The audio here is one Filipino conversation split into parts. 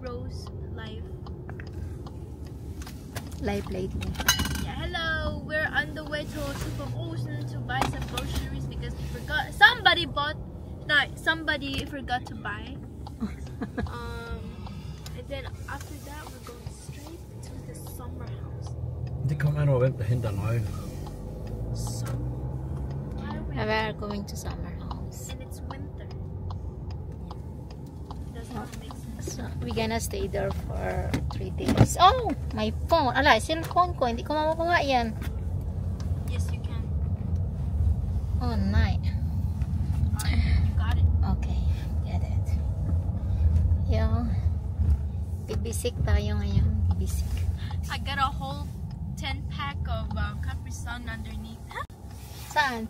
Rose life. Life lately. Yeah, hello. We're on the way to Super Ocean to buy some groceries because we forgot. Somebody forgot to buy. And then after that, we're going straight to the summer house. Det kommer nog hvem der henter nøglen. So, We are going to summer house. and it's winter. Doesn't make sense. So, we're gonna stay there for 3 days. Oh! My phone. Ala, cellphone ko. Hindi ko makukuha yan. Yes, you can. Oh, nice. You got it. Okay. Get it. Yo. Bibisik tayo ngayon. Bibisik. I got a whole 10-pack of Capri Sun underneath. Saan?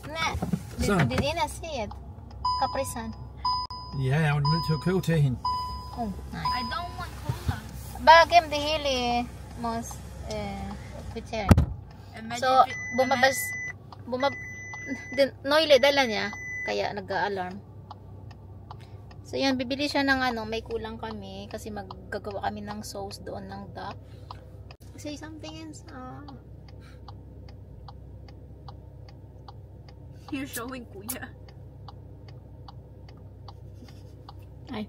Na. Saan? Did I see it? Kaprisan. Ja, jeg er jo nødt til at købe til hende. Oh, nice. I don't want cola. Bagam dihili mos picture. Imagine So if noile dala niya kaya nag-a-alarm. So yun, bibili siya ng ano, may kulang kami kasi maggagawa kami ng sauce doon ng duck. Say something else. you're showing kuya. Ay.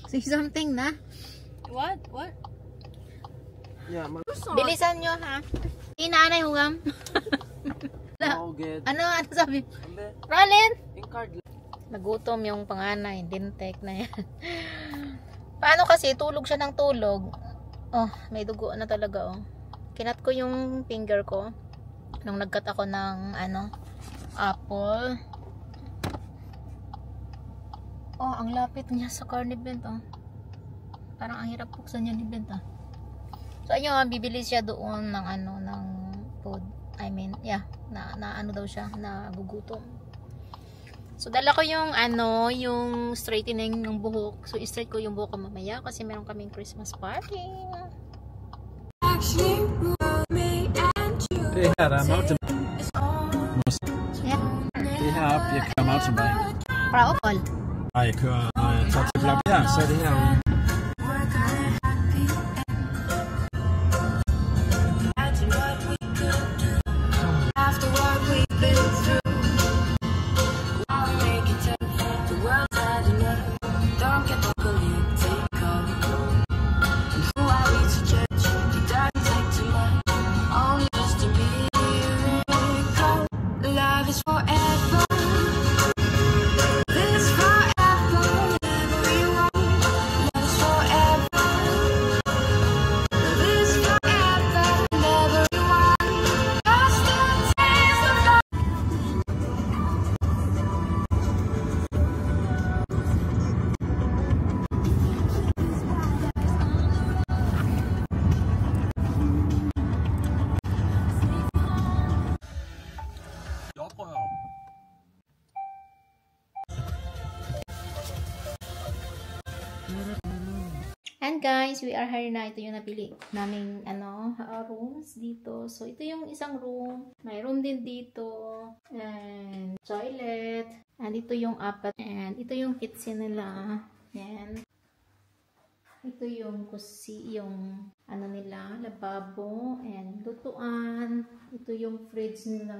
Say something na. What? Ja, maar... Bilisan nyo ha. Inaanay hugam. Okay. Ano sabi? Rolin! Nagutom yung panganay. Dintek na yan. Paano kasi? Tulog siya ng tulog. Oh, may dugo na talaga oh. Kinat ko yung finger ko. Nung nagkat ako ng ano, apple. Oh, ang lapit niya sa carnivent oh. Parang ang hirap buksan niya ni Bent ah. So ayun, bibili siya doon ng ano, ng food. I mean, yeah, na ano daw siya, na gugutom. So dala ko yung ano, yung straightening ng buhok. So i-straight ko yung buhok ko mamaya kasi meron kaming Christmas party. Det her, der er mountainbike. Yeah. Det her op, jeg kører mountainbike. Fra Opol. Nej, jeg kører, når jeg tager til Flabjerg, så er det herude. And guys, we are here na. Ito yung napili naming ano, rooms dito. So ito yung isang room. May room din dito. And toilet. And ito yung apat. And ito yung kitchen nila. Yan. Ito yung yung ano nila, lababo and lutuan. Ito yung fridge nila.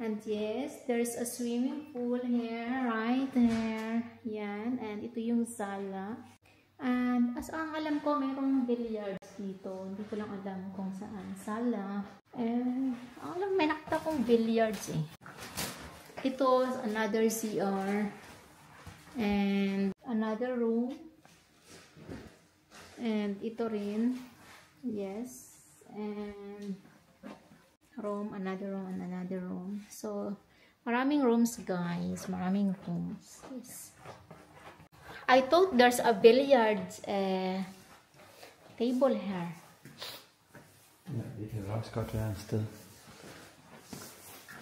And yes, there's a swimming pool here, right there. Yan. And ito yung sala. And as ang alam ko, mayroong billiards dito. Hindi ko lang alam kung saan. Sala. And alam, may nakita kong billiards eh. Ito, another CR. And another room. And ito rin. Yes. And room, another room, and another room. So, maraming rooms guys. Maraming rooms. Yes. I thought there's a billiards table here. Ja, det kan også godt være et sted.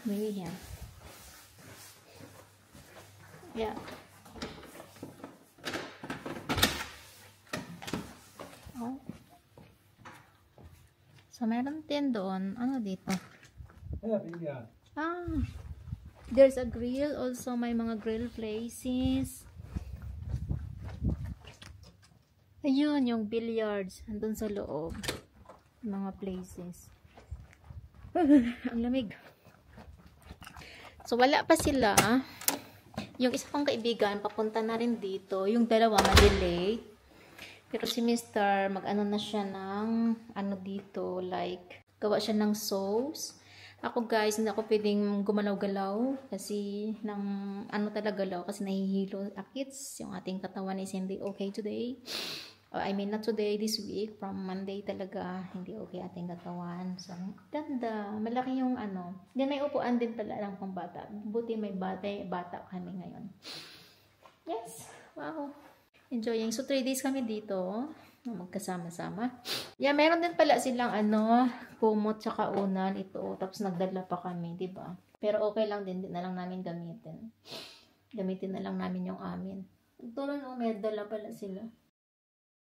Maybe here. Yeah. Oh. So, meron din doon. Ano dito? Her er billiard. Ah. There's a grill also, may mga grill places. Ayun, yung billiards andun sa loob. Mga places. Ang lamig. So wala pa sila. Yung isa kong kaibigan papunta na rin dito. Yung dalawa ma-delay. Pero si Mr. mag-ano na siya ng ano dito, like gawa siya ng sauce. Ako guys, hindi ako pwedeng gumalaw-galaw kasi ng ano talaga galaw kasi nahihilo akits. Yung ating katawan is hindi okay today. I mean not today, this week. From Monday talaga hindi okay ating katawan. So, ganda. Malaki yung ano. Yan may upuan din pala lang pang bata. Buti may bata kami ngayon. Yes. Wow. Enjoying. So 3 days kami dito. Magkasama-sama. Yeah, meron din pala silang ano, kumot tsaka unan ito. Tapos nagdala pa kami, 'di ba? Pero okay lang din na lang namin gamitin. Gamitin na lang namin yung amin. Ito lang, may dala pala sila.